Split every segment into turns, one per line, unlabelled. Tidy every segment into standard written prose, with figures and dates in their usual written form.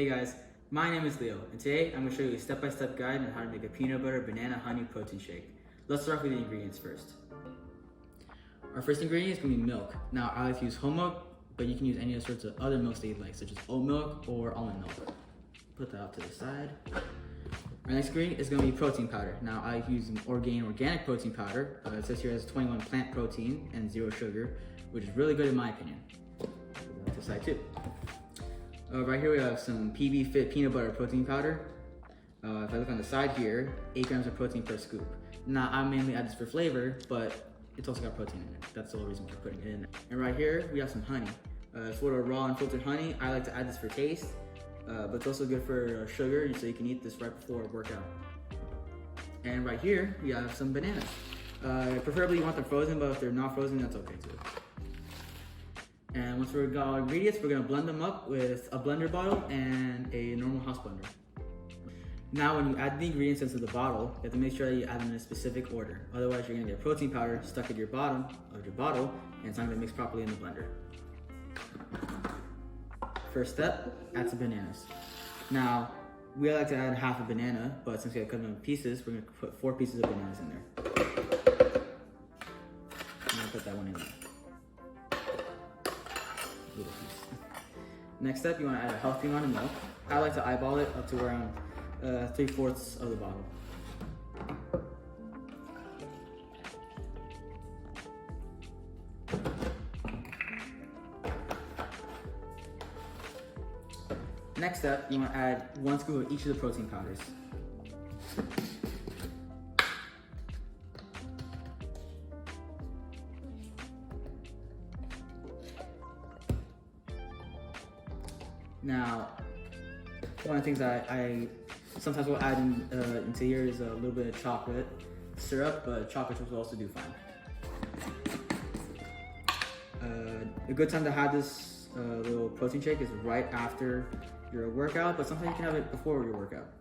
Hey guys, my name is Leo, and today I'm going to show you a step-by-step guide on how to make a peanut butter banana honey protein shake. Let's start off with the ingredients first. Our first ingredient is going to be milk. Now I like to use whole milk, but you can use any sorts of other milks that you like, such as oat milk or almond milk. Put that out to the side. Our next ingredient is going to be protein powder. Now I like to use an organic protein powder. It says here it has 21 plant protein and 0 sugar, which is really good in my opinion. Put that to the side too. Right here we have some PB Fit peanut butter protein powder. If I look on the side here, 8 grams of protein per scoop. Now I mainly add this for flavor, but it's also got protein in it. That's the whole reason for putting it in there. And right here we have some honey. It's sort of raw and filtered honey. I like to add this for taste, but it's also good for sugar, so you can eat this right before a workout. And right here we have some bananas. Preferably you want them frozen, but if they're not frozen, that's okay too. And once we've got our ingredients, we're gonna blend them up with a blender bottle and a normal house blender. Now when you add the ingredients into the bottle, you have to make sure that you add them in a specific order. Otherwise you're gonna get protein powder stuck at your bottom of your bottle and it's not gonna mix properly in the blender. First step, add some bananas. Now, we like to add half a banana, but since we have cut them in pieces, we're gonna put 4 pieces of bananas in there. I'm gonna put that one in there. Little piece. Next step, you want to add a healthy amount of milk. I like to eyeball it up to around 3/4 of the bottle. Next step, you want to add 1 scoop of each of the protein powders. Now, one of the things that I sometimes will add into here is a little bit of chocolate syrup, but chocolate chips will also do fine. A good time to have this little protein shake is right after your workout, but sometimes you can have it before your workout.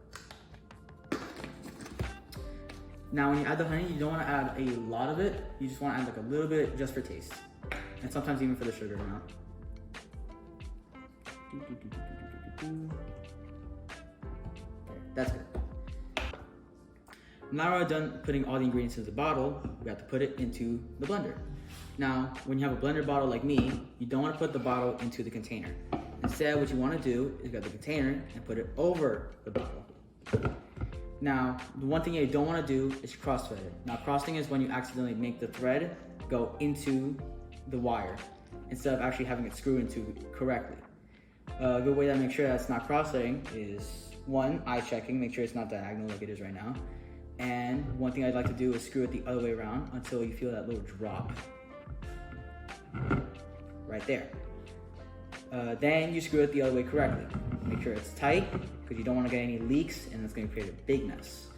Now, when you add the honey, you don't want to add a lot of it. You just want to add like a little bit just for taste, and sometimes even for the sugar amount. That's good. Now we're done putting all the ingredients into the bottle, we have to put it into the blender. Now, when you have a blender bottle like me, you don't want to put the bottle into the container. Instead, what you want to do is get the container and put it over the bottle. Now, the one thing you don't want to do is cross-thread it. Now, crossing is when you accidentally make the thread go into the wire instead of actually having it screw into correctly. A good way to make sure that it's not cross-threading is 1, eye checking, make sure it's not diagonal like it is right now. And one thing I'd like to do is screw it the other way around until you feel that little drop. Right there. Then you screw it the other way correctly. Make sure it's tight because you don't want to get any leaks and it's going to create a big mess.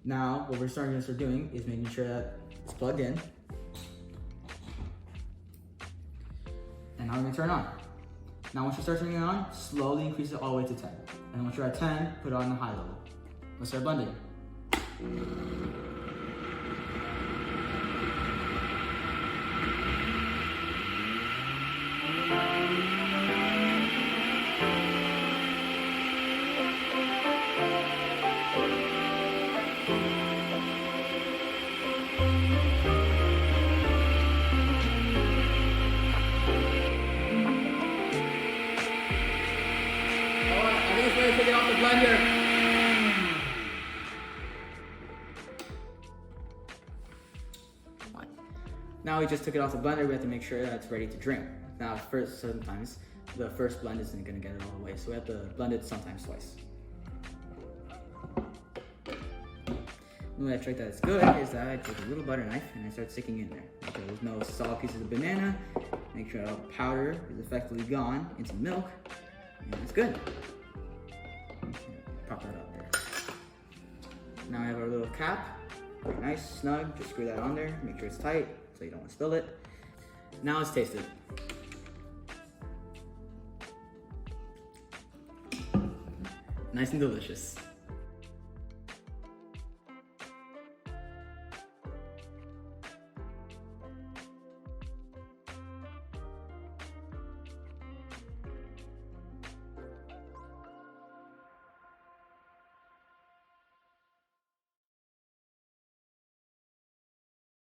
Now, what we're starting to start doing is making sure that it's plugged in. And now we're gonna turn on. Now once you start turning it on, slowly increase it all the way to 10. And once you're at 10, put it on the high level. Let's start blending. Take it off the blender. Now we just took it off the blender, we have to make sure that it's ready to drink. Now sometimes the first blend isn't gonna get it all the way, so we have to blend it sometimes twice. The way I check that it's good is that I take a little butter knife and I start sticking in there. Okay, there's no solid pieces of banana. Make sure all the powder is effectively gone into milk, and it's good. Pop that up there. Now I have our little cap, very nice, snug, just screw that on there, make sure it's tight so you don't want to spill it. Now let's taste it. Nice and delicious.